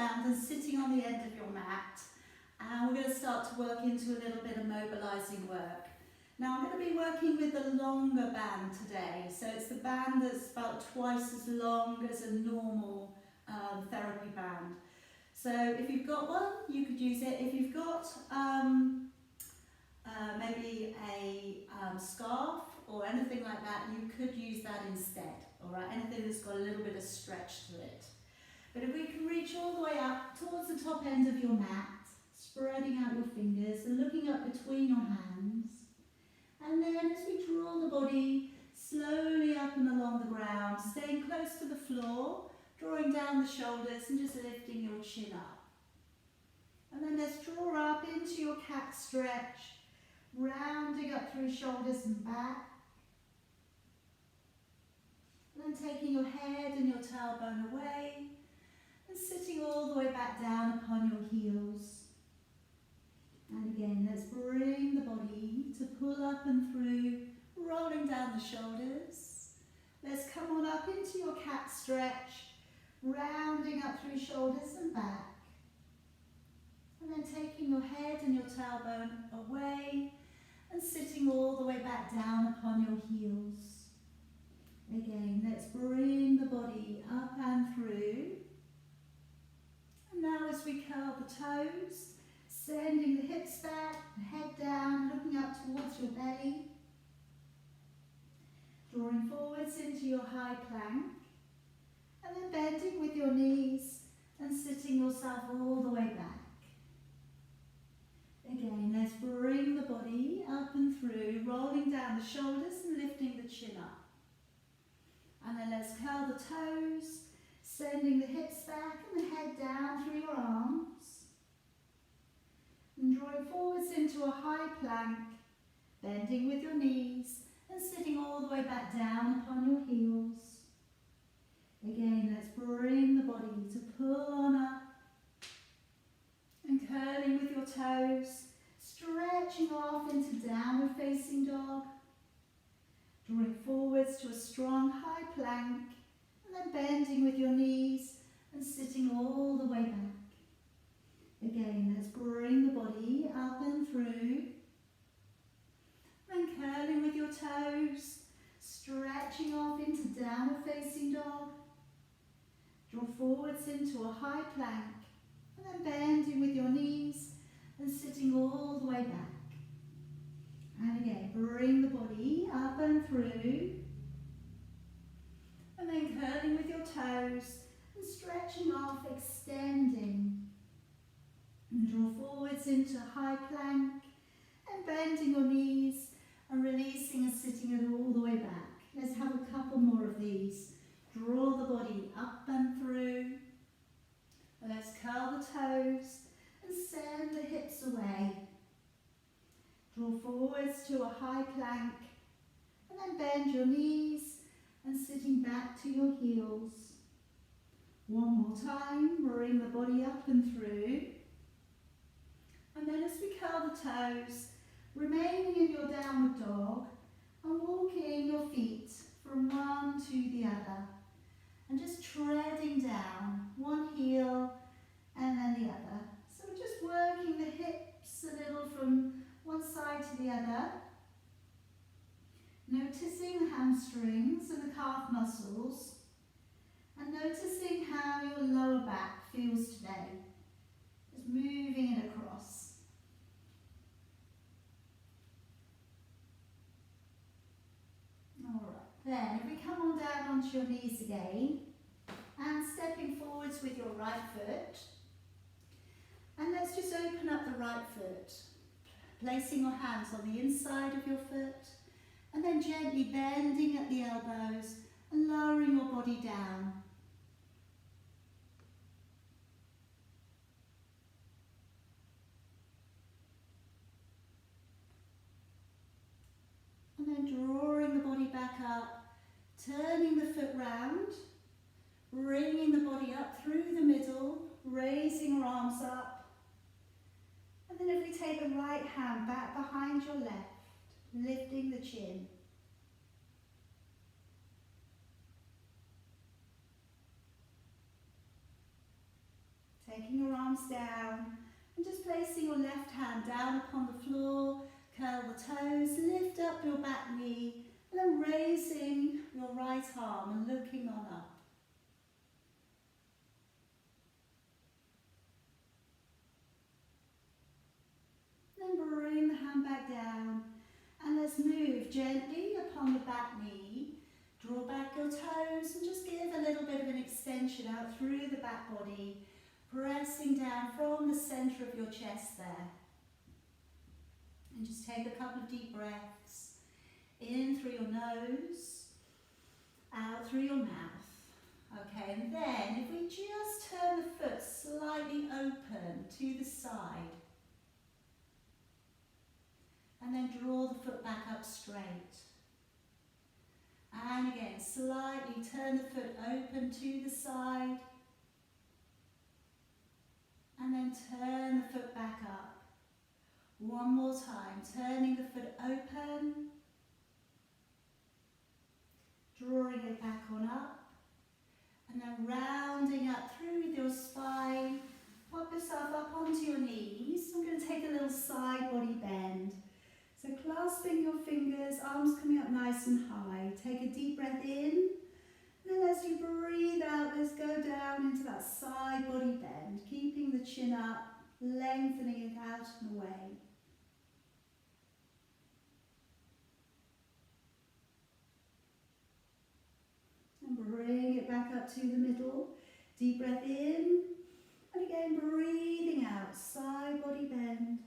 around and sitting on the end of your mat. And we're going to start to work into a little bit of mobilising work. Now I'm going to be working with a longer band today. So it's the band that's about twice as long as a normal therapy band. So if you've got one, you could use it. If you've got maybe a scarf or anything like that, you could use that instead. All right, anything that's got a little bit of stretch to it. But if we can reach all the way up towards the top end of your mat, spreading out your fingers and looking up between your hands. And then as we draw the body slowly up and along the ground, staying close to the floor, drawing down the shoulders and just lifting your chin up. And then let's draw up into your cat stretch, rounding up through shoulders and back. And then taking your head and your tailbone away and sitting all the way back down upon your heels. And again, let's bring the body to pull up and through, rolling down the shoulders. Let's come on up into your cat stretch, rounding up through shoulders and back. And then taking your head and your tailbone away and sitting all the way back down upon your heels. Again, let's bring the body up and through. And now as we curl the toes, sending the hips back, the head down, looking up towards your belly. Drawing forwards into your high plank. And then bending with your knees and sitting yourself all the way back. Again, let's bring the body up and through, rolling down the shoulders and lifting the chin up. And then let's curl the toes, sending the hips back and the head down through your arms. And drawing forwards into a high plank, bending with your knees and sitting all the way back down upon your heels. Again, let's bring the body to pull on up and curling with your toes, stretching off into downward facing dog. Drawing forwards to a strong high plank and then bending with your knees and sitting all the way back. Again, let's bring the body up and through. Then curling with your toes, stretching off into downward facing dog. Draw forwards into a high plank and then bending with your knees and sitting all the way back. And again, bring the body up and through. And then curling with your toes and stretching off, extending. And draw forwards into high plank and bending your knees and releasing and sitting it all the way back. Let's have a couple more of these. Draw the body up and through. And let's curl the toes and send the hips away. Draw forwards to a high plank and then bend your knees and sitting back to your heels. One more time, bring the body up and through. And then as we curl the toes, remaining in your downward dog and walking your feet from one to the other. And just treading down, one heel and then the other. So we're just working the hips a little from one side to the other. Noticing the hamstrings and the calf muscles. And noticing how your lower back feels today. Just moving it across. Alright, then if we come on down onto your knees again and stepping forwards with your right foot, and let's just open up the right foot, placing your hands on the inside of your foot and then gently bending at the elbows and lowering your body down. And then drawing the body back up, turning the foot round, bringing the body up through the middle, raising your arms up. And then if we take the right hand back behind your left, lifting the chin. Taking your arms down and just placing your left hand down upon the floor, curl the toes, lift up your back knee, and then raising your right arm and looking on up. Then bring the hand back down and let's move gently upon the back knee. Draw back your toes and just give a little bit of an extension out through the back body, pressing down from the centre of your chest there. And just take a couple of deep breaths, in through your nose, out through your mouth. Okay, and then if we just turn the foot slightly open to the side, and then draw the foot back up straight. And again, slightly turn the foot open to the side, and then turn the foot back up. One more time, turning the foot open, drawing it back on up, and then rounding up through with your spine. Pop yourself up onto your knees. I'm going to take a little side body bend. So clasping your fingers, arms coming up nice and high. Take a deep breath in, and then as you breathe out, let's go down into that side body bend, keeping the chin up, lengthening it out and away. And bring it back up to the middle. Deep breath in, and again breathing out, side body bend.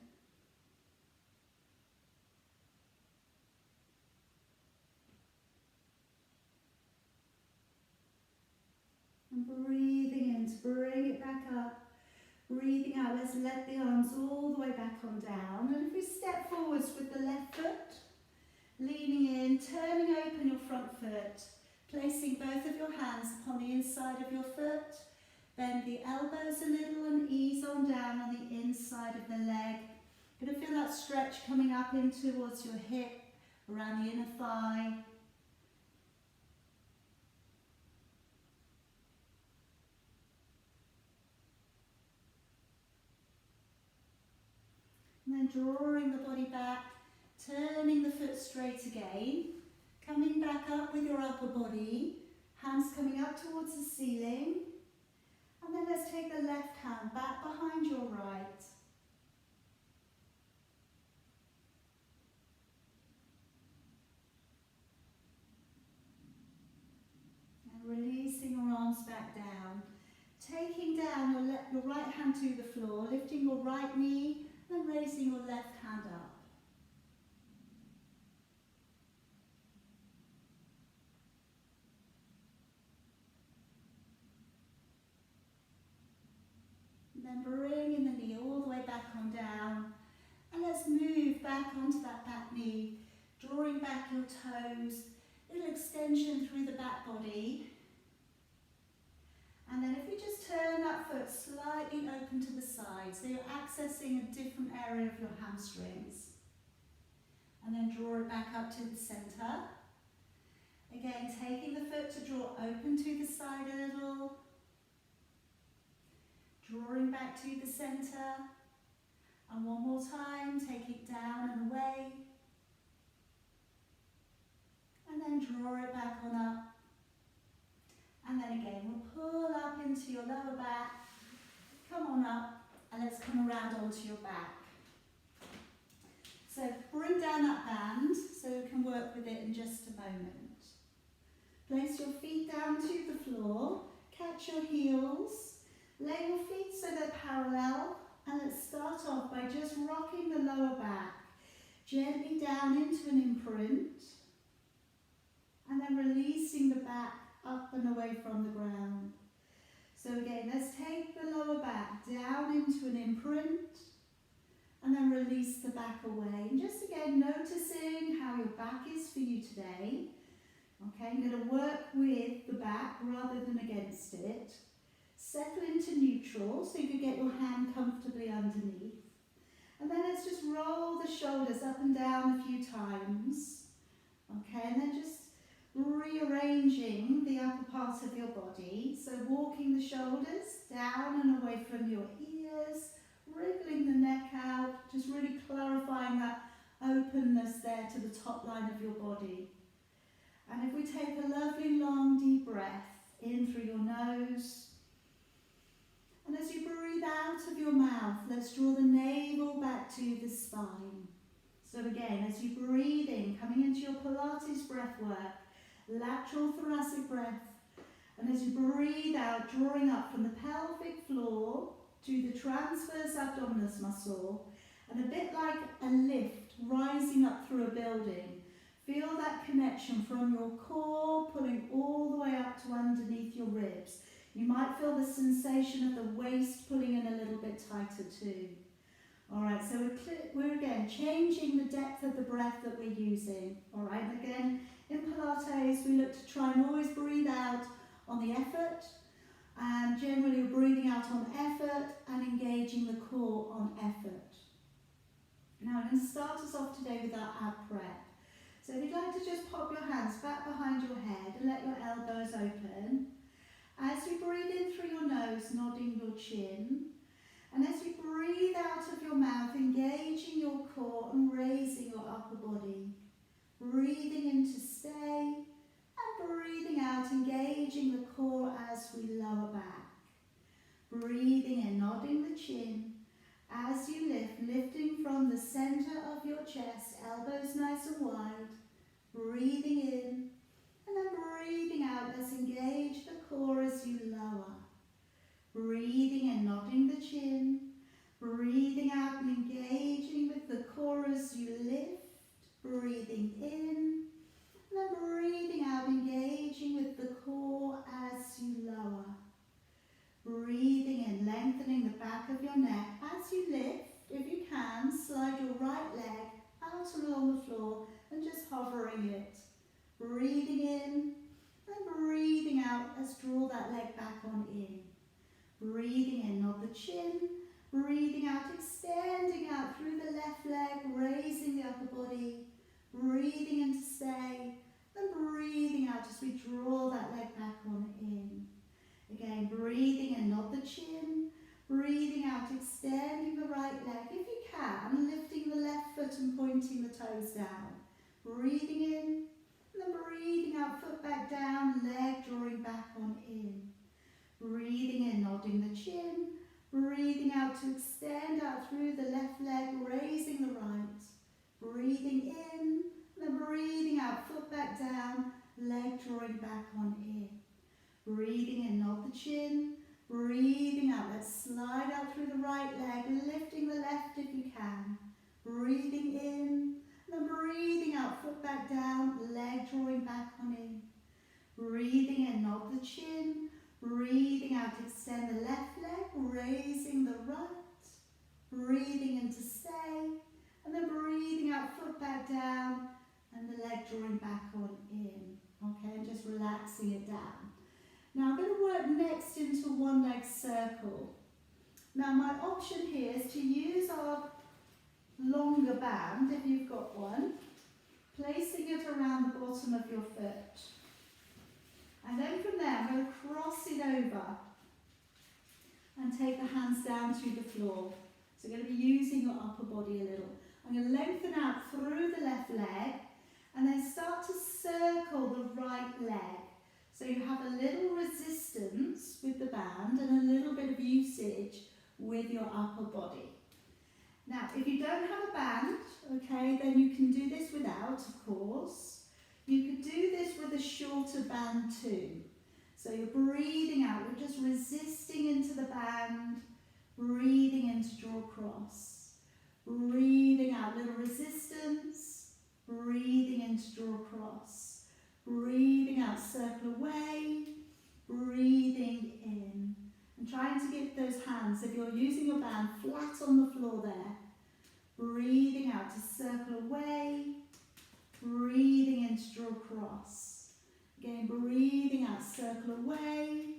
And breathing in to bring it back up. Breathing out, let's let the arms all the way back on down. And if we step forwards with the left foot, leaning in, turning open your front foot, placing both of your hands upon the inside of your foot, bend the elbows a little and ease on down on the inside of the leg. You're going to feel that stretch coming up in towards your hip, around the inner thigh. And then drawing the body back, turning the foot straight again, coming back up with your upper body, hands coming up towards the ceiling. And then let's take the left hand back behind your right. And releasing your arms back down. Taking down your right hand to the floor, lifting your right knee, and raising your left hand up. And then bringing the knee all the way back on down. And let's move back onto that back knee, drawing back your toes, little extension through the back body. And then if we just turn that foot slightly open to the side, so you're accessing a different area of your hamstrings. And then draw it back up to the centre. Again, taking the foot to draw open to the side a little. Drawing back to the centre. And one more time, take it down and away. And then draw it back on up. And then again, we'll pull up into your lower back, come on up, and let's come around onto your back. So bring down that band so we can work with it in just a moment. Place your feet down to the floor, catch your heels, lay your feet so they're parallel, and let's start off by just rocking the lower back, gently down into an imprint, and then releasing the back up and away from the ground. So again, let's take the lower back down into an imprint and then release the back away. And just again, noticing how your back is for you today. Okay, I'm going to work with the back rather than against it. Settle into neutral so you can get your hand comfortably underneath. And then let's just roll the shoulders up and down a few times. Okay, and then just rearranging the upper part of your body. So walking the shoulders down and away from your ears, wriggling the neck out, just really clarifying that openness there to the top line of your body. And if we take a lovely long deep breath in through your nose, and as you breathe out of your mouth, let's draw the navel back to the spine. So again, as you breathe in, coming into your Pilates breath work, lateral thoracic breath, and as you breathe out, drawing up from the pelvic floor to the transverse abdominis muscle, and a bit like a lift rising up through a building. Feel that connection from your core pulling all the way up to underneath your ribs. You might feel the sensation of the waist pulling in a little bit tighter too. Alright, so we're again changing the depth of the breath that we're using. Alright, again, in Pilates we look to try and always breathe out on the effort, and generally we're breathing out on effort and engaging the core on effort. Now I'm going to start us off today with our ab prep. So if you'd like to just pop your hands back behind your head and let your elbows open. As you breathe in through your nose, nodding your chin. And as you breathe out of your mouth, engaging your core and raising your upper body. Breathing in to stay and breathing out, engaging the core as we lower back. Breathing in, nodding the chin. As you lift, lifting from the center of your chest, elbows nice and wide. Breathing in and then breathing out. Let's engage the core as you lower. Breathing in, nodding the chin. Breathing out and engaging with the core as you lift. Breathing in and then breathing out, engaging with the core as you lower. Breathing in, lengthening the back of your neck. As you lift, if you can, slide your right leg out and along the floor and just hovering it. Breathing in and breathing out. Let's draw that leg back on in. Breathing in, nod the chin. Breathing out, extending out through the left leg, raising the upper body. Breathing in to stay. And breathing out as we draw that leg back on in. Again, breathing in, nod the chin. Breathing out, extending the right leg. If you can, lifting the left foot and pointing the toes down. Breathing in, and then breathing out, foot back down, leg drawing back on in. Breathing in, nodding the chin. Breathing out to extend out through the left leg, raising the right. Breathing in, and then breathing out, foot back down, leg drawing back on in. Breathing in, nod the chin. Breathing out, let's slide out through the right leg, lifting the left if you can. Breathing in, and then breathing out, foot back down, leg drawing back on in. Breathing in, nod the chin. Breathing out, extend the left leg, raising the right. Breathing in to stay, and then breathing out, foot back down, and the leg drawing back on in. Okay, and just relaxing it down. Now I'm going to work next into one leg circle. Now my option here is to use our longer band, if you've got one, placing it around the bottom of your foot. And then from there I'm going to cross it over and take the hands down to the floor. So you're going to be using your upper body a little. I'm going to lengthen out through the left leg and then start to circle the right leg. So you have a little resistance with the band and a little bit of usage with your upper body. Now, if you don't have a band, okay, then you can do this without, of course. You could do this with a shorter band too. So you're breathing out, you're just resisting into the band, breathing in to draw across. Breathing out, little resistance, breathing in to draw across. Breathing out, circle away, breathing in. And trying to get those hands, if you're using your band, flat on the floor there. Breathing out to circle away, breathing in to draw across. Again, breathing out, circle away,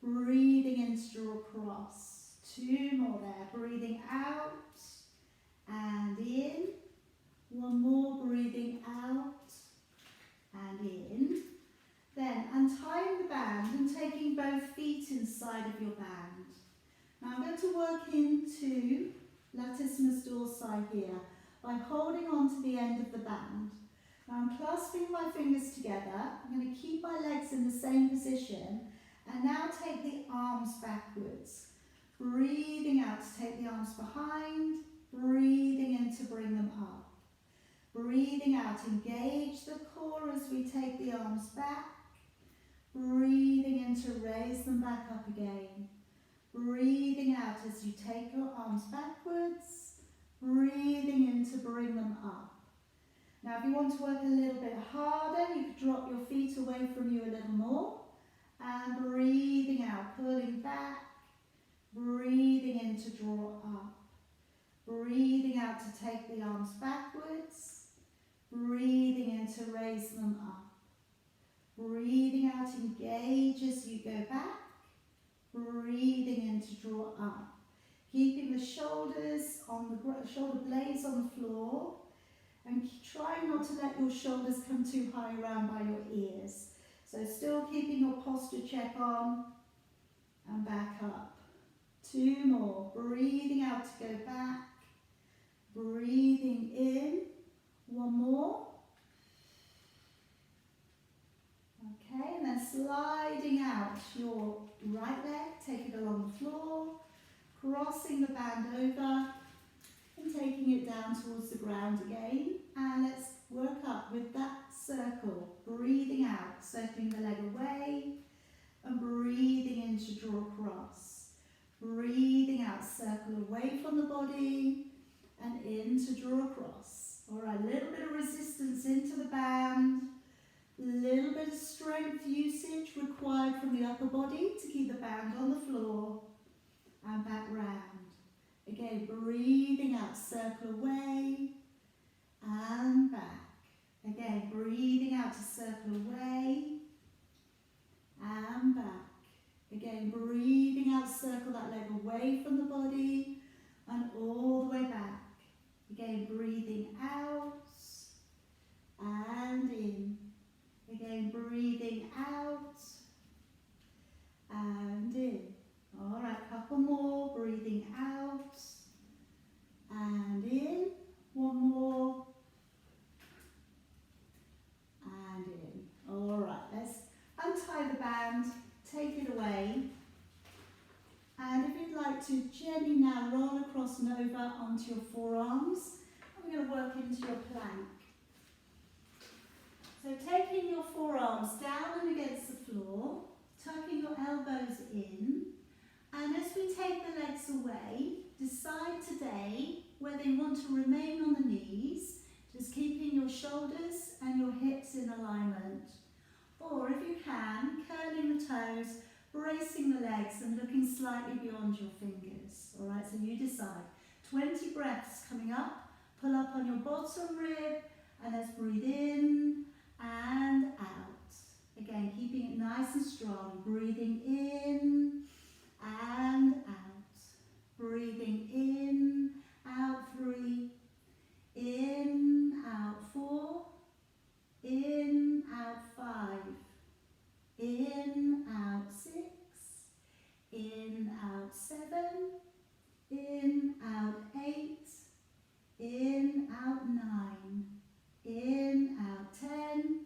breathing in to draw across. Two more there, breathing out and in. One more, breathing out and in. Then untying the band and taking both feet inside of your band. Now I'm going to work into latissimus dorsi here by holding on to the end of the band. Now I'm clasping my fingers together. I'm going to keep my legs in the same position and now take the arms backwards. Breathing out to take the arms behind, breathing in to bring them up. Breathing out, engage the core as we take the arms back. Breathing in to raise them back up again. Breathing out as you take your arms backwards. Breathing in to bring them up. Now if you want to work a little bit harder, you could drop your feet away from you a little more. And breathing out, pulling back. Breathing in to draw up. Breathing out to take the arms backwards. Breathing in to raise them up. Breathing out, engage as you go back. Breathing in to draw up. Keeping the shoulders on the shoulder blades on the floor. And trying not to let your shoulders come too high around by your ears. So still keeping your posture check on. And back up. 2 more. Breathing out to go back. Breathing in. 1 more. Okay, and then sliding out your right leg, take it along the floor, crossing the band over and taking it down towards the ground again. And let's work up with that circle. Breathing out, circling the leg away and breathing in to draw across. Breathing out, circle away from the body and in to draw across. All right, a little bit of resistance into the band. Little bit of strength usage required from the upper body to keep the band on the floor and back round. Again, breathing out, circle away and back. Again, breathing out to circle away and back. Again, breathing out, circle that leg away from the body and all the way back. Again, breathing out and in. Again, breathing out and in. All right, couple more. Breathing out and in. 1 more. And in. All right, let's untie the band, take it away. And if you'd like to gently now roll across and over onto your forearms, I'm going to work into your plank. So taking your forearms down and against the floor, tucking your elbows in, and as we take the legs away, decide today whether you want to remain on the knees, just keeping your shoulders and your hips in alignment. Or if you can, curling the toes, bracing the legs and looking slightly beyond your fingers. All right, so you decide. 20 breaths coming up, pull up on your bottom rib, and let's breathe in and out. Again, keeping it nice and strong. Breathing in and out. Breathing in, out 3. In, out 4. In, out 5. In, out 6. In, out 7. In, out 8. In, out 9. In, out 10.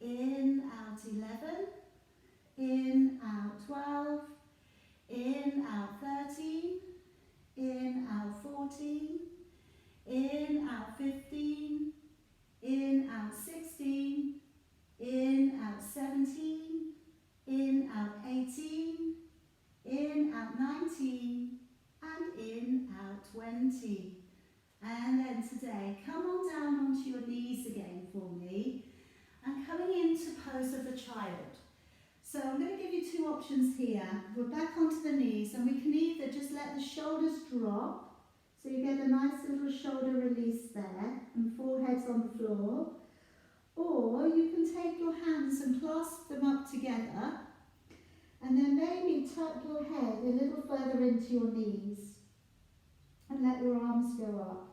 In, out 11. In, out 12. In, out 13. In, out 14. In, out 15. In, out 16. In, out 17. In, out 18. In, out 19. And in, out 20. And then today, come on down onto your knees again for me. And coming into pose of the child. So I'm going to give you 2 options here. We're back onto the knees and we can either just let the shoulders drop. So you get a nice little shoulder release there and forehead's on the floor. Or you can take your hands and clasp them up together and then maybe tuck your head a little further into your knees and let your arms go up.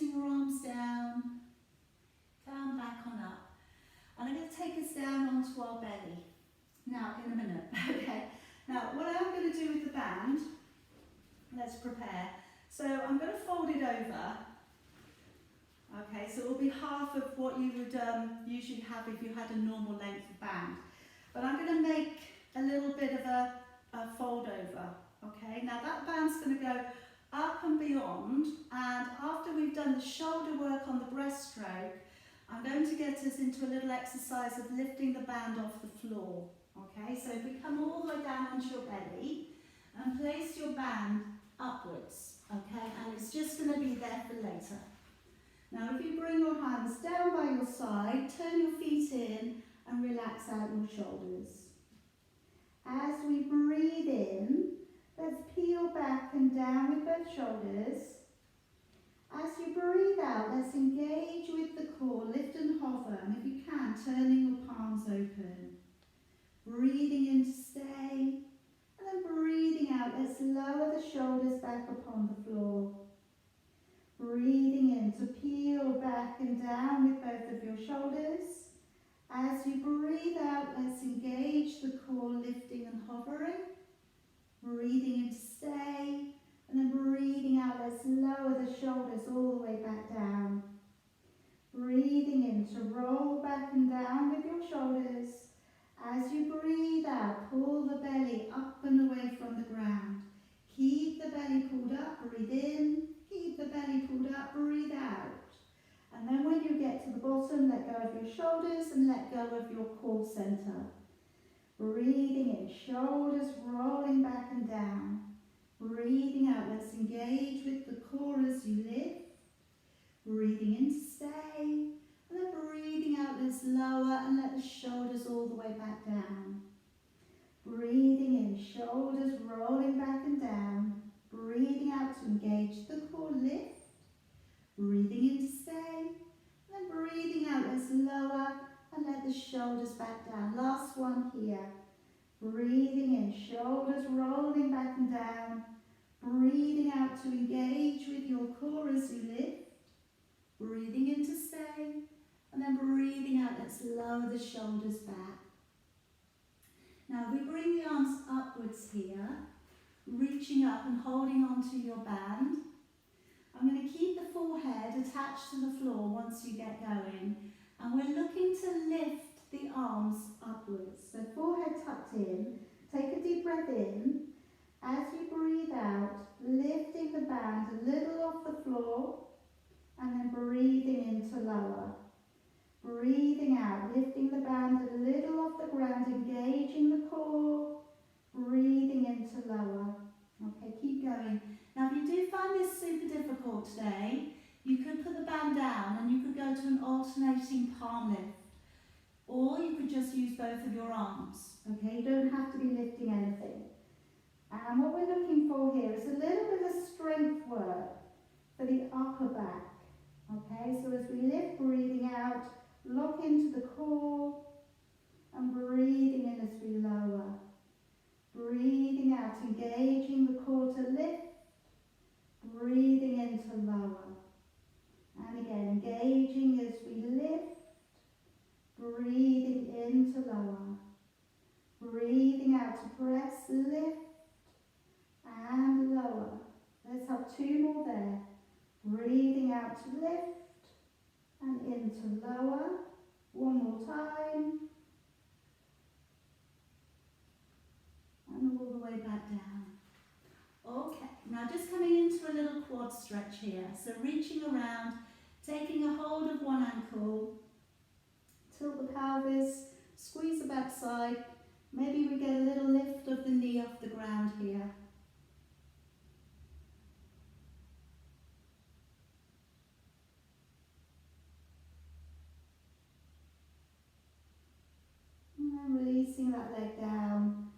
Releasing your arms down, back on up. And I'm going to take us down onto our belly. Now, in a minute, okay. Now, what I'm going to do with the band, let's prepare. So I'm going to fold it over. Okay, so it will be half of what you would usually have if you had a normal length of band. But I'm going to make a little bit of a fold over. Okay, now that band's going to go up and beyond, and after we've done the shoulder work on the breaststroke, I'm going to get us into a little exercise of lifting the band off the floor. Okay, so if we come all the way down onto your belly and place your band upwards, okay, and it's just going to be there for later. Now if you bring your hands down by your side, turn your feet in and relax out your shoulders. As we breathe in, let's peel back and down with both shoulders. As you breathe out, let's engage with the core, lift and hover, and if you can, turning your palms open. Breathing in to stay, and then breathing out, let's lower the shoulders back upon the floor. Breathing in to peel back and down with both of your shoulders. As you breathe out, let's engage the core, lifting and hovering. Breathing in to stay, and then breathing out, let's lower the shoulders all the way back down. Breathing in to roll back and down with your shoulders. As you breathe out, pull the belly up and away from the ground. Keep the belly pulled up, breathe in. Keep the belly pulled up, breathe out. And then when you get to the bottom, let go of your shoulders and let go of your core center. Breathing in, shoulders rolling back and down. Breathing out, let's engage with the core as you lift. Breathing in to stay. And then breathing out, let's lower and let the shoulders all the way back down. Breathing in, shoulders rolling back and down. Breathing out to engage the core, lift. Breathing in to stay. And then breathing out, let's lower and let the shoulders back down. Last one here. Breathing in, shoulders rolling back and down. Breathing out to engage with your core as you lift. Breathing in to stay. And then breathing out, let's lower the shoulders back. Now we bring the arms upwards here, reaching up and holding onto your band. I'm going to keep the forehead attached to the floor once you get going. And we're looking to lift the arms upwards. So forehead tucked in, take a deep breath in. As you breathe out, lifting the band a little off the floor, and then breathing in to lower. Breathing out, lifting the band a little off the ground, engaging the core, breathing in to lower. Okay, keep going. Now if you do find this super difficult today, you could put the band down and you could go to an alternating palm lift. Or you could just use both of your arms. Okay, you don't have to be lifting anything. And what we're looking for here is a little bit of strength work for the upper back. Okay, so as we lift, breathing out, lock into the core, and breathing in as we lower. Breathing out, engaging the core to lift, breathing in to lower. And again, engaging as we lift, breathing in to lower. Breathing out to press, lift, and lower. Let's have two more there. Breathing out to lift, and in to lower. One more time. And all the way back down. Okay, now just coming into a little quad stretch here. So reaching around, taking a hold of one ankle, tilt the pelvis, squeeze the backside. Maybe we get a little lift of the knee off the ground here. And then releasing that leg down,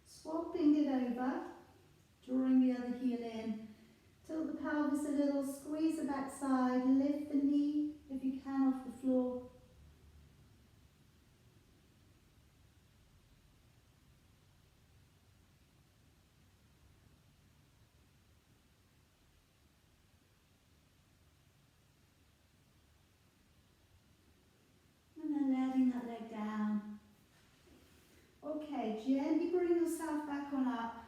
swapping it over, drawing the other heel in. Tilt the pelvis a little, squeeze the backside, lift the knee if you can off the floor. Okay, gently bring yourself back on up.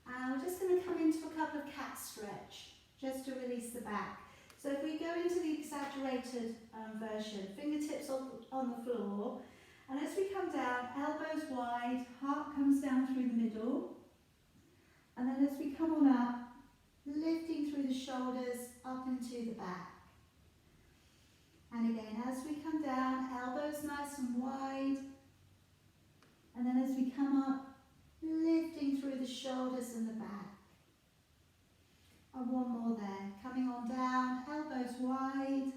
And we're just going to come into a couple of cat stretch, just to release the back. So if we go into the exaggerated version, fingertips on the floor, and as we come down, elbows wide, heart comes down through the middle, and then as we come on up, lifting through the shoulders up into the back. And again, as we come down, elbows nice and wide, and then as we come up, lifting through the shoulders and the back. And one more there, coming on down, elbows wide,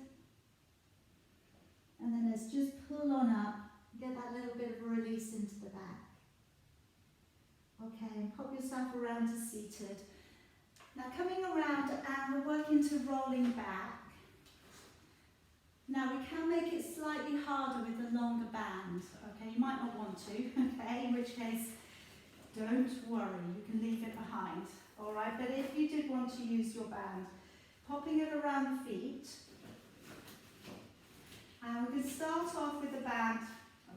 and then let's just pull on up, get that little bit of a release into the back. Okay, and pop yourself around to seated. Now coming around and we're working to rolling back. Now we can make it slightly harder with the longer band, okay, you might not want to, okay, in which case don't worry, you can leave it behind, alright, but if you did want to use your band, popping it around the feet, and we can start off with the band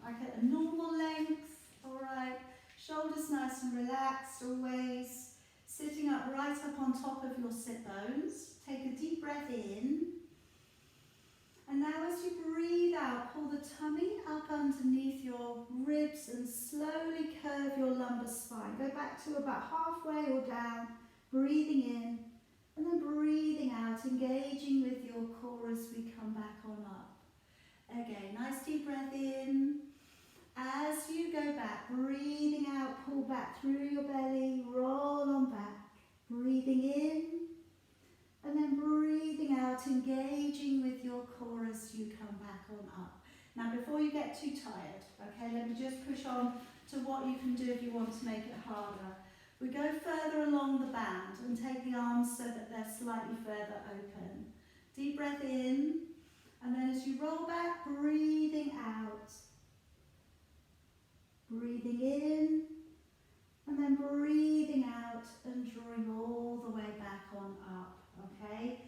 like at a normal length, alright, shoulders nice and relaxed always, sitting up right up on top of your sit bones, take a deep breath in. And now as you breathe out, pull the tummy up underneath your ribs and slowly curve your lumbar spine. Go back to about halfway or down, breathing in, and then breathing out, engaging with your core as we come back on up. Again, nice deep breath in. As you go back, breathing out, pull back through your belly, roll on back. Breathing in. And then breathing out, engaging with your core as you come back on up. Now before you get too tired, okay, let me just push on to what you can do if you want to make it harder. We go further along the band and take the arms so that they're slightly further open. Deep breath in, and then as you roll back, breathing out. Breathing in, and then breathing out and drawing all the way back on up. Okay,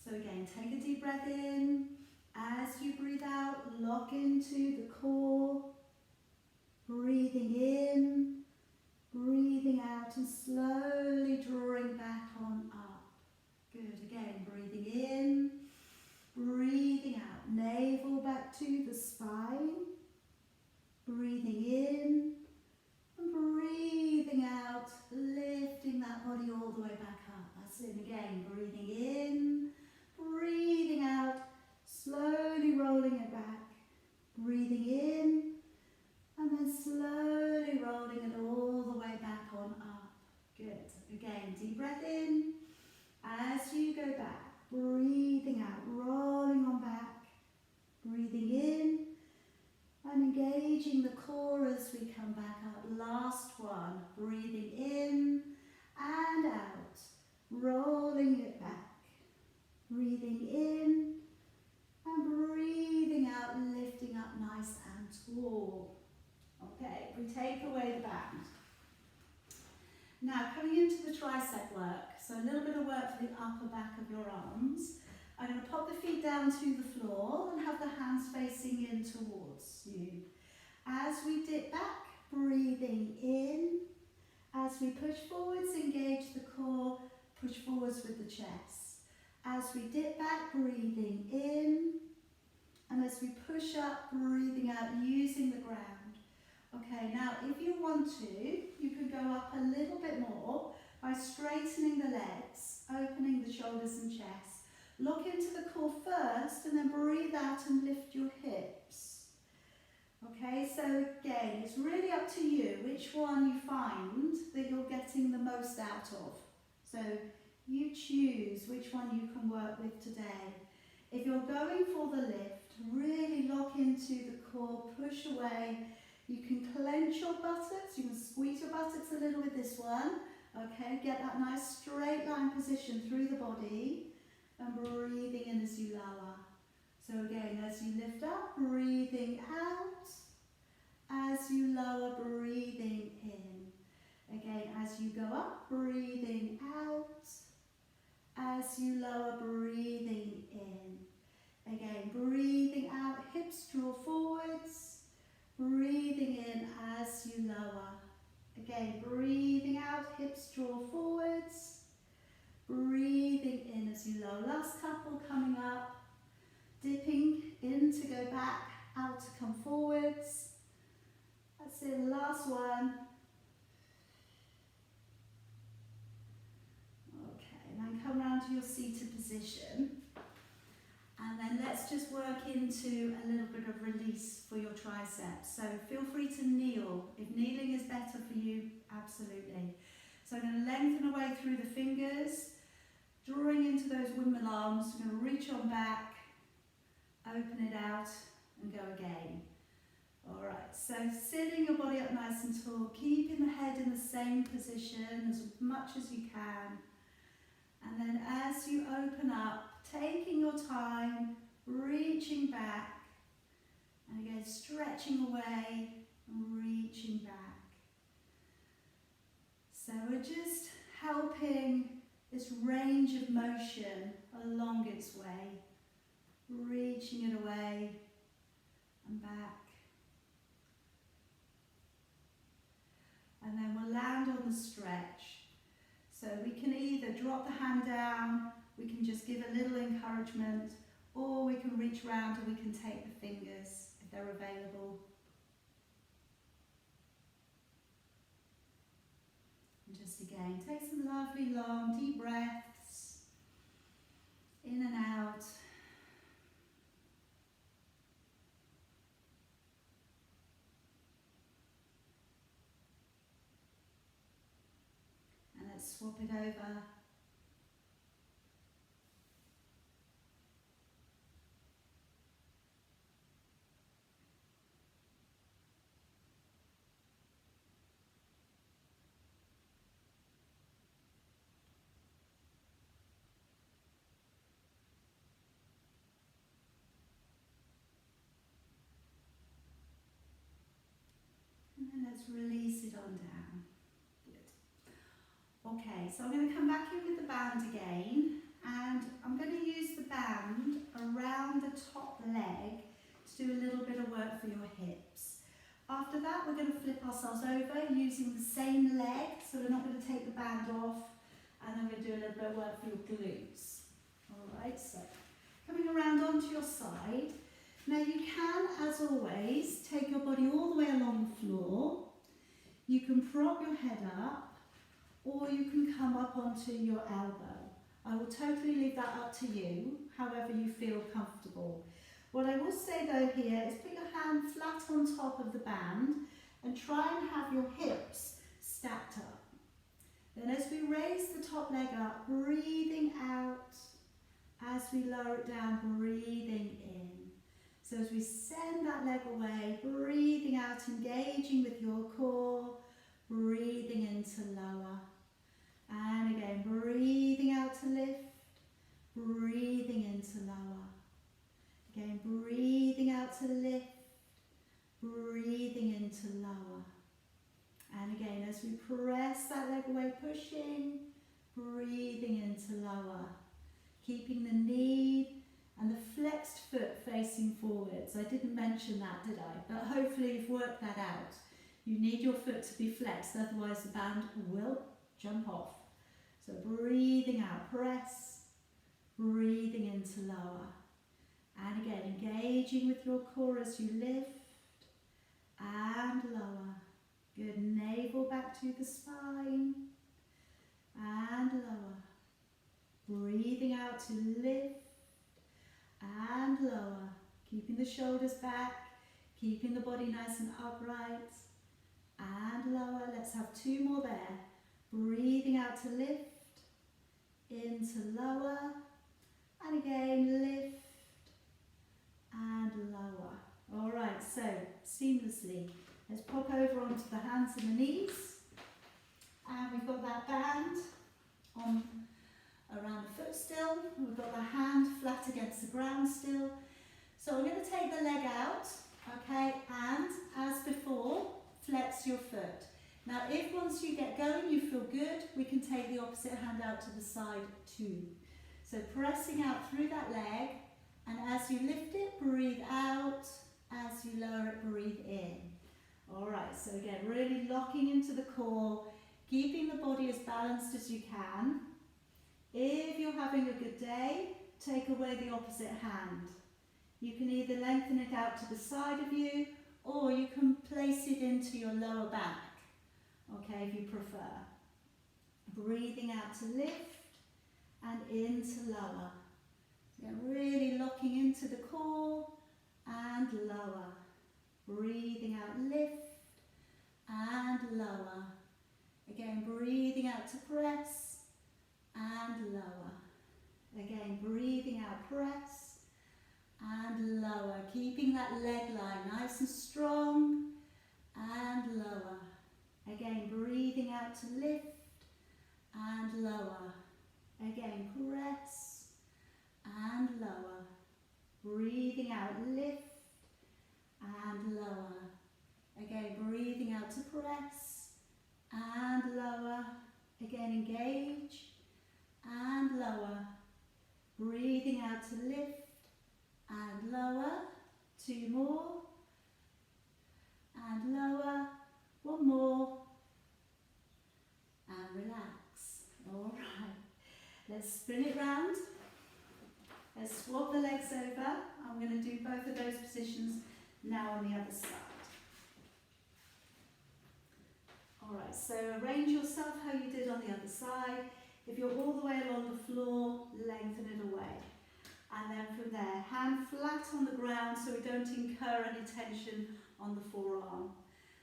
so again, take a deep breath in. As you breathe out, lock into the core. Breathing in, breathing out, and slowly drawing back on up. Good, again, breathing in, breathing out, navel back to the spine. Breathing in, and breathing out, lifting that body all the way back up. That's it again, breathing in, breathing out, slowly rolling it back. Breathing in, and then slowly rolling it all the way back on up. Good. Again, deep breath in. As you go back, breathing out, rolling on back. Breathing in, and engaging the core as we come back up. Last one, breathing in and out, rolling it back. Breathing in and breathing out, lifting up nice and tall. Okay, we take away the band. Now coming into the tricep work, so a little bit of work for the upper back of your arms. I'm going to pop the feet down to the floor and have the hands facing in towards you. As we dip back, breathing in. As we push forwards, engage the core, push forwards with the chest. As we dip back, breathing in. And as we push up, breathing out, using the ground. Okay, now if you want to, you can go up a little bit more by straightening the legs, opening the shoulders and chest. Lock into the core first and then breathe out and lift your hips. Okay, so again, it's really up to you which one you find that you're getting the most out of. So you choose which one you can work with today. If you're going for the lift, really lock into the core, push away. You can clench your buttocks, you can squeeze your buttocks a little with this one. Okay, get that nice straight line position through the body. And breathing in as you lower. So again, as you lift up, breathing out. As you lower, breathing in. Again, as you go up, breathing out. As you lower, breathing in. Again, breathing out, hips draw forwards. Breathing in as you lower. Again, breathing out, hips draw forwards. Breathing in as you lower. Last couple coming up. Dipping in to go back, out to come forwards. That's it, last one. Okay, then come round to your seated position. And then let's just work into a little bit of release for your triceps. So feel free to kneel. If kneeling is better for you, absolutely. So I'm going to lengthen away through the fingers, drawing into those windmill arms. I'm going to reach on back, open it out and go again. Alright, so sitting your body up nice and tall, keeping the head in the same position as much as you can. And then as you open up, taking your time, reaching back, and again stretching away and reaching back. So we're just helping this range of motion along its way, reaching it away and back. And then we'll land on the stretch. So we can either drop the hand down, we can just give a little encouragement, or we can reach round and we can take the fingers if they're available. And just again, take some lovely long deep breaths in and out. And let's swap it over. And let's release it on down. Good. Okay, so I'm going to come back in with the band again, and I'm going to use the band around the top leg to do a little bit of work for your hips. After that, we're going to flip ourselves over using the same leg, so we're not going to take the band off, and then we're going to do a little bit of work for your glutes. Alright, so coming around onto your side. Now you can, as always, take your body all the way along the floor. You can prop your head up, or you can come up onto your elbow. I will totally leave that up to you, however you feel comfortable. What I will say though here is put your hand flat on top of the band and try and have your hips stacked up. Then as we raise the top leg up, breathing out, as we lower it down, breathing in. So as we send that leg away, breathing out, engaging with your core, breathing in to lower. And again, breathing out to lift, breathing in to lower. Again, breathing out to lift, breathing in to lower. And again, as we press that leg away, pushing, breathing in to lower. Keeping the knee and the flexed foot facing forwards. I didn't mention that, did I? But hopefully you've worked that out. You need your foot to be flexed, otherwise the band will jump off. So breathing out, press, breathing into lower. And again, engaging with your core as you lift and lower. Good, navel back to the spine and lower. Breathing out to lift and lower, keeping the shoulders back, keeping the body nice and upright, and lower. Let's have two more there. Breathing out to lift, into lower, and again lift and lower. Alright, so seamlessly, let's pop over onto the hands and the knees, and we've got that band on around the foot still. We've got the hand flat against the ground still. So we're going to take the leg out, okay, and as before, flex your foot. Now if once you get going you feel good, we can take the opposite hand out to the side too. So pressing out through that leg, and as you lift it, breathe out. As you lower it, breathe in. Alright, right, so again, really locking into the core, keeping the body as balanced as you can. If you're having a good day, take away the opposite hand. You can either lengthen it out to the side of you, or you can place it into your lower back, okay, if you prefer. Breathing out to lift and into lower. Again, really locking into the core and lower. Breathing out, lift and lower. Again, breathing out to press and lower. Again, breathing out, press and lower. Keeping that leg line nice and strong and lower. Again, breathing out to lift and lower. Again, press and lower. Breathing out, lift and lower. Again, breathing out to press and lower. Again, engage and lower. Breathing out to lift and lower. 2 more. And lower. 1 more. And relax. All right. Let's spin it round. Let's swap the legs over. I'm going to do both of those positions now on the other side. Alright, so arrange yourself how you did on the other side. If you're all the way along the floor, lengthen it away. And then from there, hand flat on the ground so we don't incur any tension on the forearm.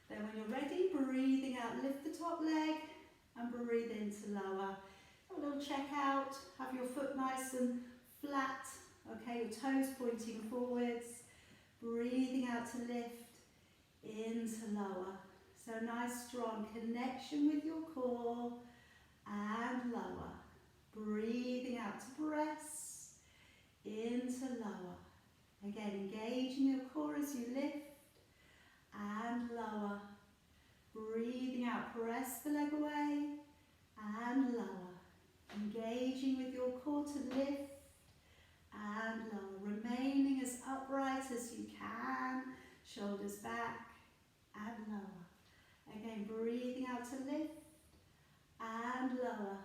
Then when you're ready, breathing out, lift the top leg and breathe into lower. A little check out, have your foot nice and flat, okay, your toes pointing forwards. Breathing out to lift into lower. So nice strong connection with your core and lower. Breathing out to press into lower. Again, engaging your core as you lift and lower. Breathing out, press the leg away and lower. Engaging with your core to lift and lower. Remaining as upright as you can. Shoulders back and lower. Again, breathing out to lift and lower.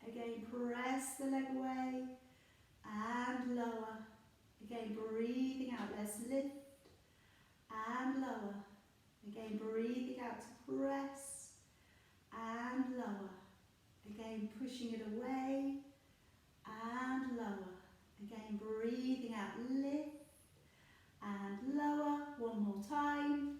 Again, press the leg away and lower. Again, breathing out, let's lift and lower. Again, breathing out to press and lower. Again, pushing it away and lower. Again, breathing out, lift and lower. 1 more time.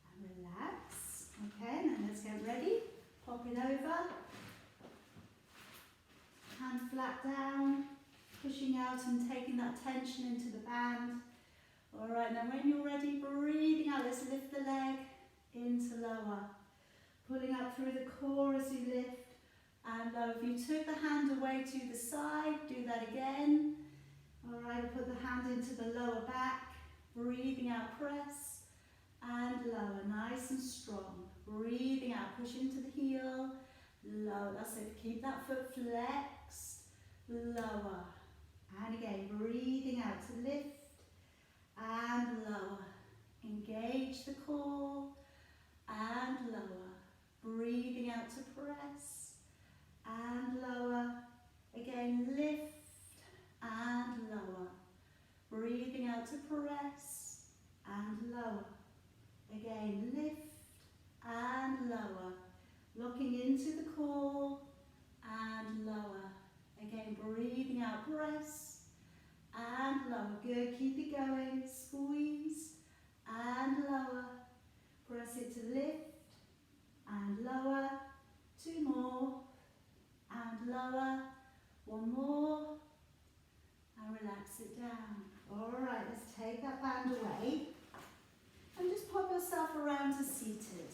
And relax. Okay, and then let's get ready. Pop it over. Hand flat down. Pushing out and taking that tension into the band. Alright, now when you're ready, breathing out, let's lift the leg into lower. Pulling up through the core as you lift and lower. If you took the hand away to the side, do that again. Alright, put the hand into the lower back. Breathing out, press and lower, nice and strong. Breathing out, push into the heel. Lower, that's it. Keep that foot flexed. Lower. And again, breathing out to lift and lower. Engage the core and lower. Breathing out to press and lower. Again, lift and lower. Breathing out to press and lower. Again, lift and lower. Locking into the core and lower. Again, breathing out, press and lower. Good, keep it going. Squeeze and lower. Press it to lift and lower. 2 more and lower. 1 more and relax it down. Alright, let's take that band away and just pop yourself around to seated.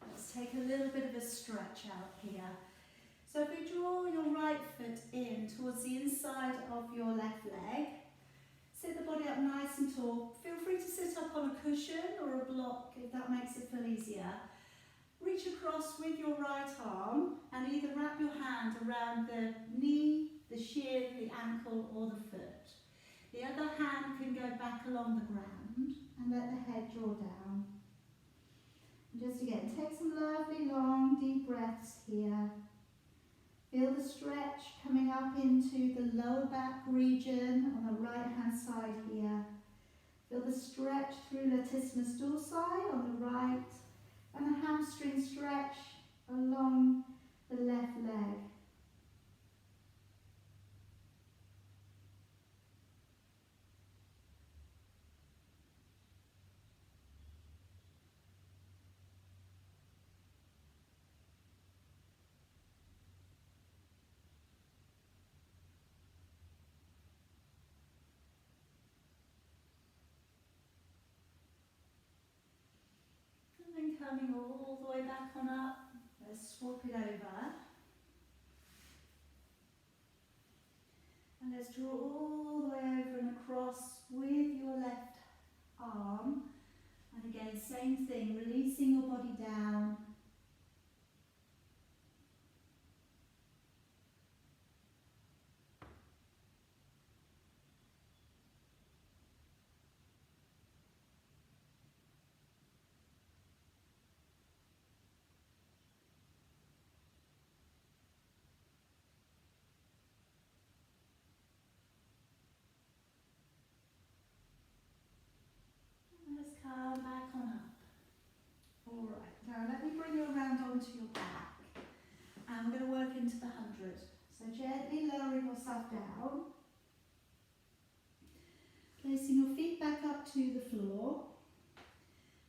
Let's take a little bit of a stretch out here. So if you draw your right foot in towards the inside of your left leg, sit the body up nice and tall. Feel free to sit up on a cushion or a block if that makes it feel easier. Reach across with your right arm and either wrap your hand around the knee, the shin, the ankle or the foot. The other hand can go back along the ground and let the head draw down. And just again, take some lovely long deep breaths here. Feel the stretch coming up into the lower back region on the right hand side here. Feel the stretch through latissimus dorsi on the right and the hamstring stretch along the left leg. And then coming all the way back on up, let's swap it over. And let's draw all the way over and across with your left arm. And again, same thing, releasing your body down. Let's come back on up. Alright, now let me bring you around onto your back. And we're going to work into the 100. So gently lowering yourself down. Placing your feet back up to the floor.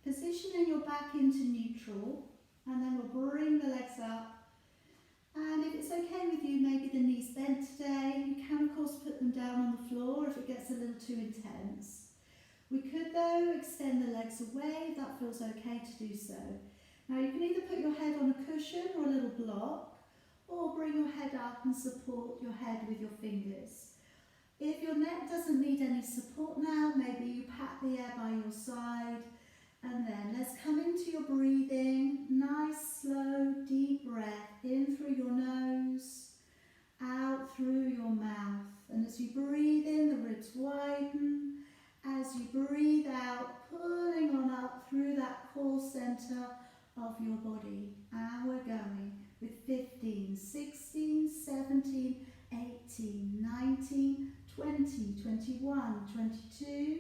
Positioning your back into neutral. And then we'll bring the legs up. And if it's okay with you, maybe the knees bent today. You can of course put them down on the floor if it gets a little too intense. We could though extend the legs away if that feels okay to do so. Now you can either put your head on a cushion or a little block, or bring your head up and support your head with your fingers. If your neck doesn't need any support now, maybe you pat the air by your side, and then let's come into your breathing. Nice, slow, deep breath in through your nose, out through your mouth. And as you breathe in, the ribs widen. As you breathe out, pulling on up through that core centre of your body. And we're going with 15, 16, 17, 18, 19, 20, 21, 22,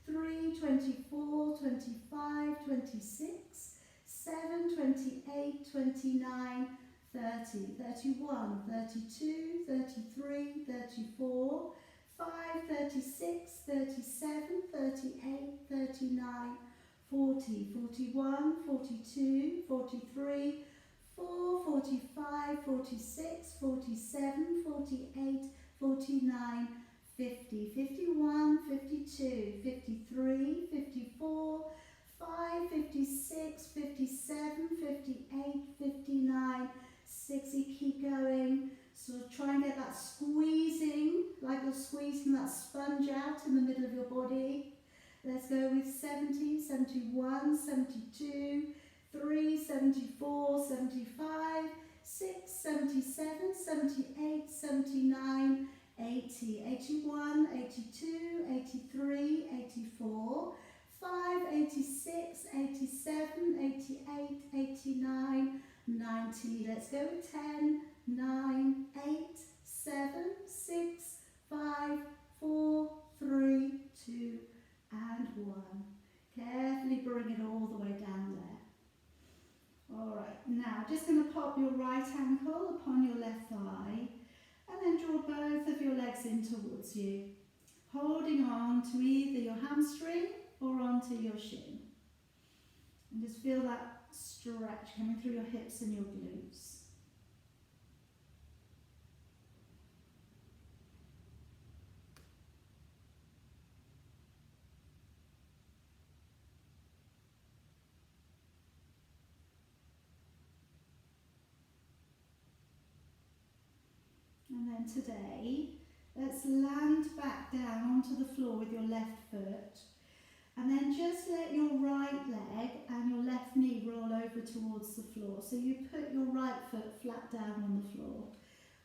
3, 24, 25, 26, 7, 28, 29, 30, 31, 32, 33, 34, 5, 36, 37, 38, 39, 40, 41, 42, 43, 4, 45, 46, 47, 48, 49, 50, 51, 52, 53, 54, 5, 56, 57, 58, 59, 60. Keep going. So try and get that squeezing, like you're squeezing that sponge out in the middle of your body. Let's go with 70, 71, 72, 3, 74, 75, 6, 77, 78, 79, 80, 81, 82, 83, 84, 5, 86, 87, 88, 89, 90. Let's go with 10, 9, 8, 7, 6, 5, 4, 3, 2, and 1. Carefully bring it all the way down there. Alright, now just going to pop your right ankle upon your left thigh and then draw both of your legs in towards you, holding on to either your hamstring or onto your shin. And just feel that stretch coming through your hips and your glutes. And then today, let's land back down onto the floor with your left foot. And then just let your right leg and your left knee roll over towards the floor. So you put your right foot flat down on the floor.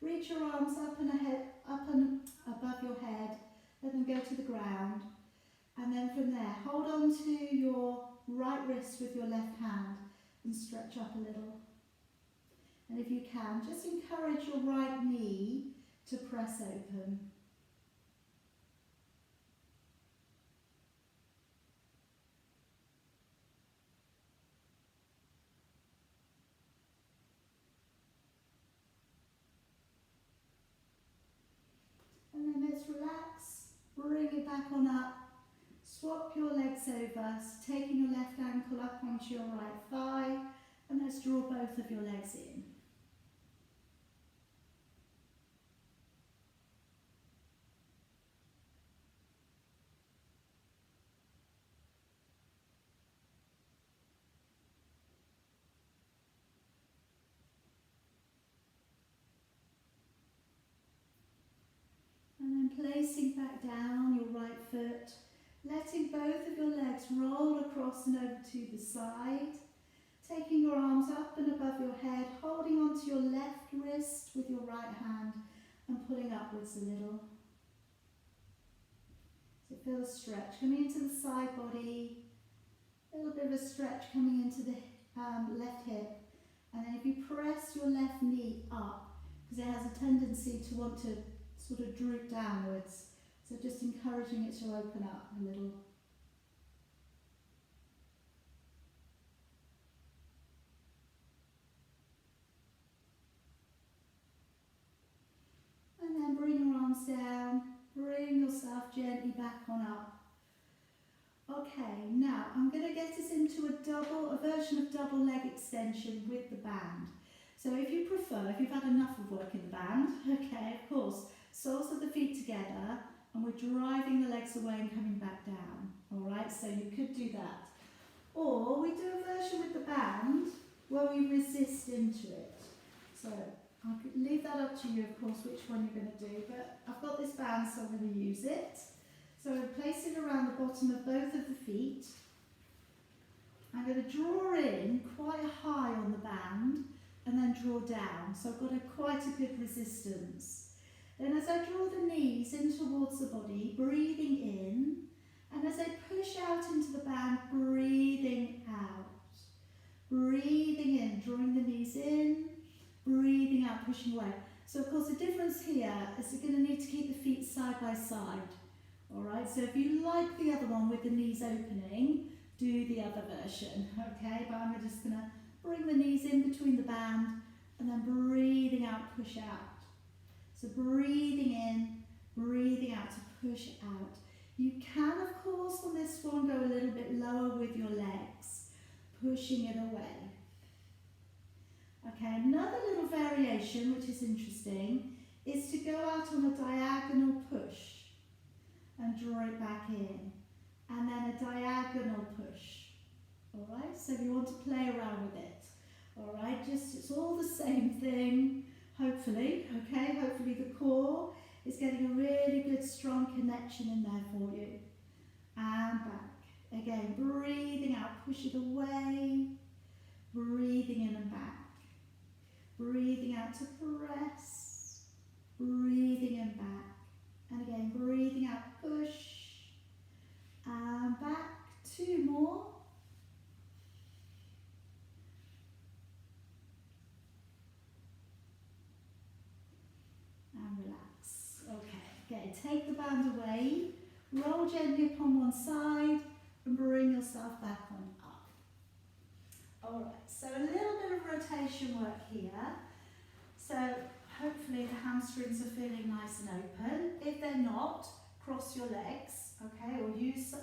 Reach your arms up and above your head. Let them go to the ground. And then from there, hold on to your right wrist with your left hand and stretch up a little. And if you can, just encourage your right knee to press open. And then let's relax, bring it back on up. Swap your legs over, so taking your left ankle up onto your right thigh, and let's draw both of your legs in. And then placing back down your right foot, letting both of your legs roll across and over to the side. Taking your arms up and above your head, holding onto your left wrist with your right hand and pulling upwards a little. So feel a stretch coming into the side body, a little bit of a stretch coming into the left hip. And then if you press your left knee up, because it has a tendency to want to sort of droop downwards, so just encouraging it to open up a little. And then bring your arms down, bring yourself gently back on up. Okay, now I'm going to get us into a version of double leg extension with the band. So if you prefer, if you've had enough of work in the band, okay, of course, soles of the feet together, and we're driving the legs away and coming back down. Alright, so you could do that. Or we do a version with the band where we resist into it. So I could leave that up to you, of course, which one you're going to do, but I've got this band, so I'm going to use it. So I'm placing it around the bottom of both of the feet. I'm going to draw in quite high on the band and then draw down. So I've got quite a good resistance. Then as I draw the knees in towards the body, breathing in, and as I push out into the band, breathing out. Breathing in, drawing the knees in, breathing out, pushing away. So of course the difference here is you're going to need to keep the feet side by side. Alright, so if you like the other one with the knees opening, do the other version, okay? But I'm just going to bring the knees in between the band and then breathing out, push out. So breathing in, breathing out to push out. You can, of course, on this one go a little bit lower with your legs, pushing it away. Okay, another little variation, which is interesting, is to go out on a diagonal push and draw it back in, and then a diagonal push. Alright, so if you want to play around with it, alright, just it's all the same thing, hopefully, okay, hopefully the core is getting a really good strong connection in there for you. And back. Again, breathing out, push it away, breathing in and back. Breathing out to press, breathing in back. And again, breathing out, push, and back, 2 more. And relax. Okay, take the band away, roll gently upon one side, and bring yourself back on up. Alright, so a little bit of rotation work here. So hopefully the hamstrings are feeling nice and open. If they're not, cross your legs, okay, or use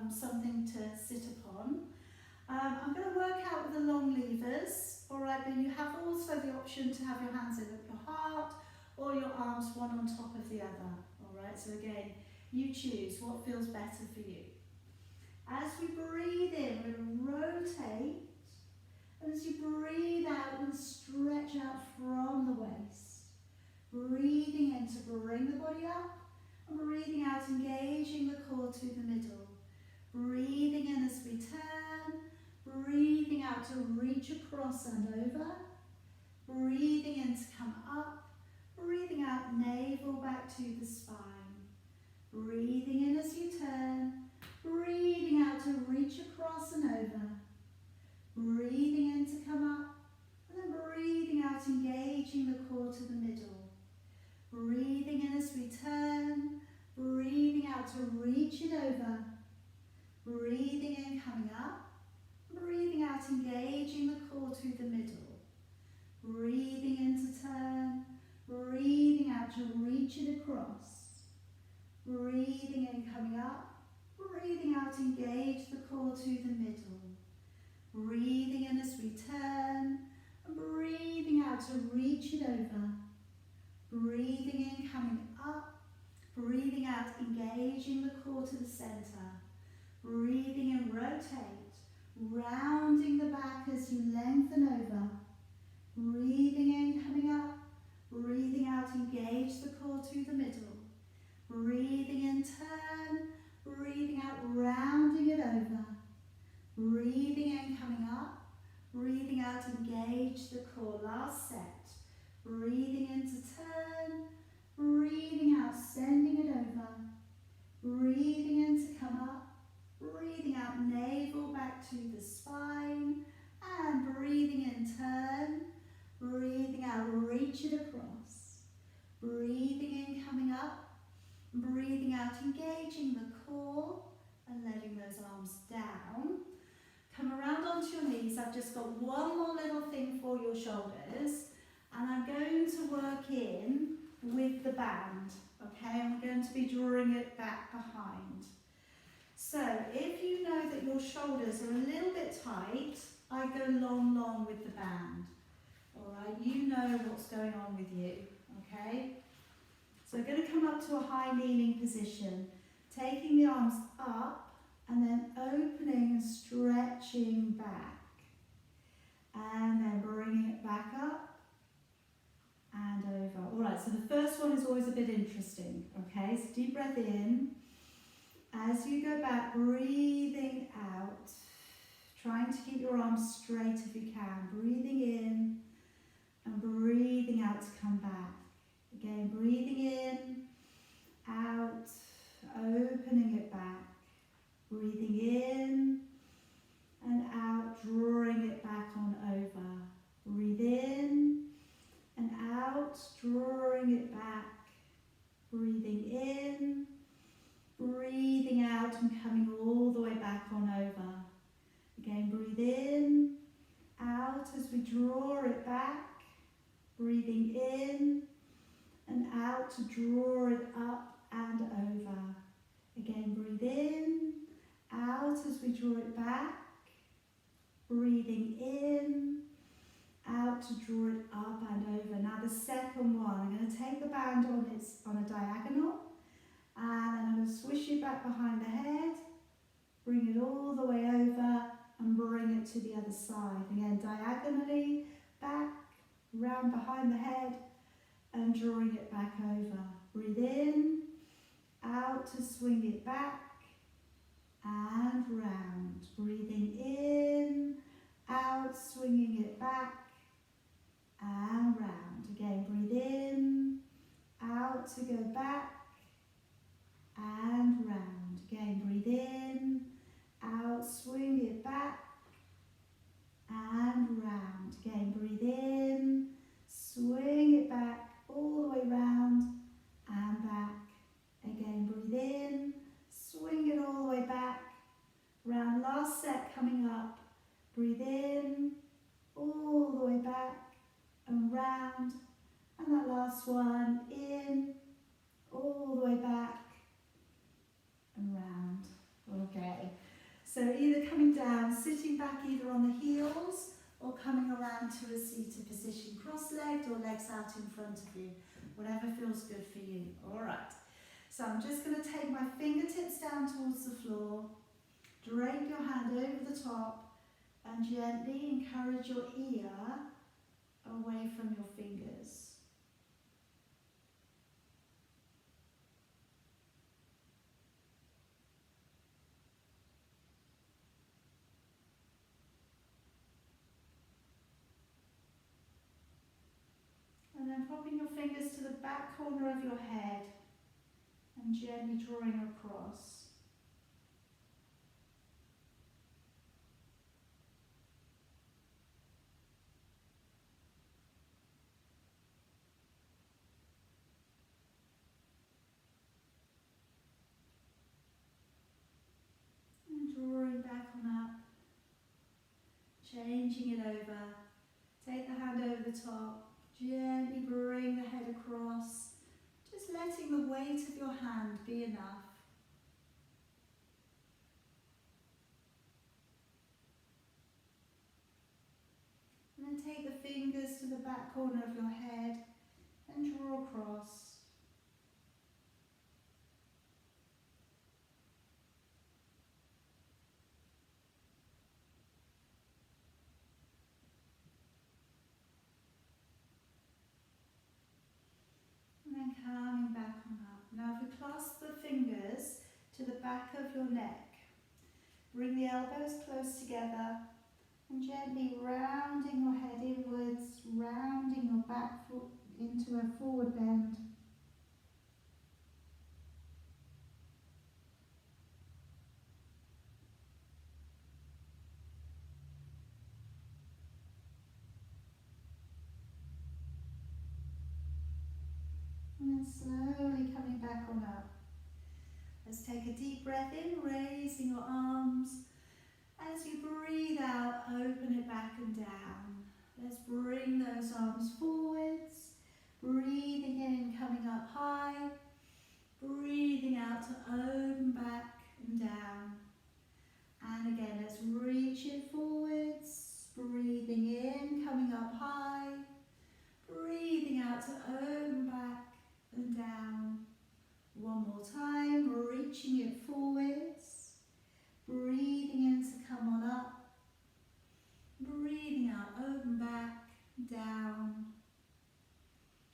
something to sit upon. I'm going to work out with the long levers, alright, but you have also the option to have your hands in at your heart or your arms one on top of the other, alright, so again, you choose what feels better for you. As we breathe in, we're going to rotate, and as you breathe out, and stretch out from the waist. Breathing in to bring the body up, and breathing out, engaging the core to the middle. Breathing in as we turn, breathing out to reach across and over. Breathing in to come up, breathing out, navel back to the spine. Breathing in as you turn, breathing Breathing in, coming up. Breathing out, engaging the core through the middle. Breathing in to turn. Breathing out to reach it across. Breathing in, coming up. Breathing out, engage the core to the middle. Breathing in as we turn. Breathing out to reach it over. Breathing in, coming up. Breathing out, engaging the core to the center. Breathing in, rotate. Rounding the back as you lengthen over. Breathing in, coming up. Breathing out, engage the core to the middle. Breathing in, turn. Breathing out, rounding it over. Breathing in, coming up. Breathing out, engage the core. Last set. Breathing in to turn. Breathing out, sending it over. Breathing in to come up. Breathing out, navel back to the spine. And breathing in, turn. Breathing out, reach it across. Breathing in, coming up. Breathing out, engaging the core and letting those arms down. Come around onto your knees. I've just got one more little thing for your shoulders. And I'm going to work in with the band. Okay, I'm going to be drawing it back behind. So if you know that your shoulders are a little bit tight, I go long, long with the band. All right, you know what's going on with you, okay? So I'm going to come up to a high kneeling position, taking the arms up and then opening and stretching back. And then bringing it back up and over. All right, so the first one is always a bit interesting, okay? So deep breath in. As you go back, breathing out, trying to keep your arms straight if you can. Breathing in and breathing out to come back. Again, breathing in, out, opening it back. Breathing in and out, drawing it back on over. Breathe in and out, drawing it back. Breathing in, breathing out and coming all the way back on over. Again, breathe in, out as we draw it back. Breathing in and out to draw it up and over. Again, breathe in, out as we draw it back. Breathing in, out to draw it up and over. Now the second one, I'm going to take the band on a diagonal, and then I'm going to swish it back behind the head, bring it all the way over and bring it to the other side. Again, diagonally, back, round behind the head and drawing it back over. Breathe in, out to swing it back and round. Breathing in, out, swinging it back and round. Again, breathe in, out to go back and round. Again, breathe in, out, swing it back and round. Again, breathe in, swing it back all the way round and back. Again, breathe in, swing it all the way back, round. Last set coming up. Breathe in, all the way back and round. And that last one, in, all the way back and round. Okay, so either coming down, sitting back either on the heels or coming around to a seated position, cross-legged or legs out in front of you, whatever feels good for you. All right, so I'm just going to take my fingertips down towards the floor, drape your hand over the top and gently encourage your ear away from your fingers. And then popping your fingers to the back corner of your head and gently drawing across. Changing it over. Take the hand over the top. Gently bring the head across. Just letting the weight of your hand be enough. And then take the fingers to the back corner of your head and draw across. And then coming back on up. Now if we clasp the fingers to the back of your neck, bring the elbows close together and gently rounding your head inwards, rounding your back foot into a forward bend. And then slowly coming back on up. Let's take a deep breath in, raising your arms. As you breathe out, open it back and down. Let's bring those arms forwards. Breathing in, coming up high. Breathing out to open back and down. And again, let's reach it forwards. Breathing in, coming up high. Breathing out to open back and down. One more time, reaching it forwards. Breathing in to come on up. Breathing out, open back, down.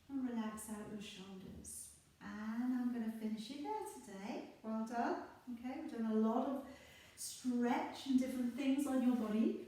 And relax out your shoulders. And I'm going to finish it there today. Well done. Okay, we've done a lot of stretch and different things on your body.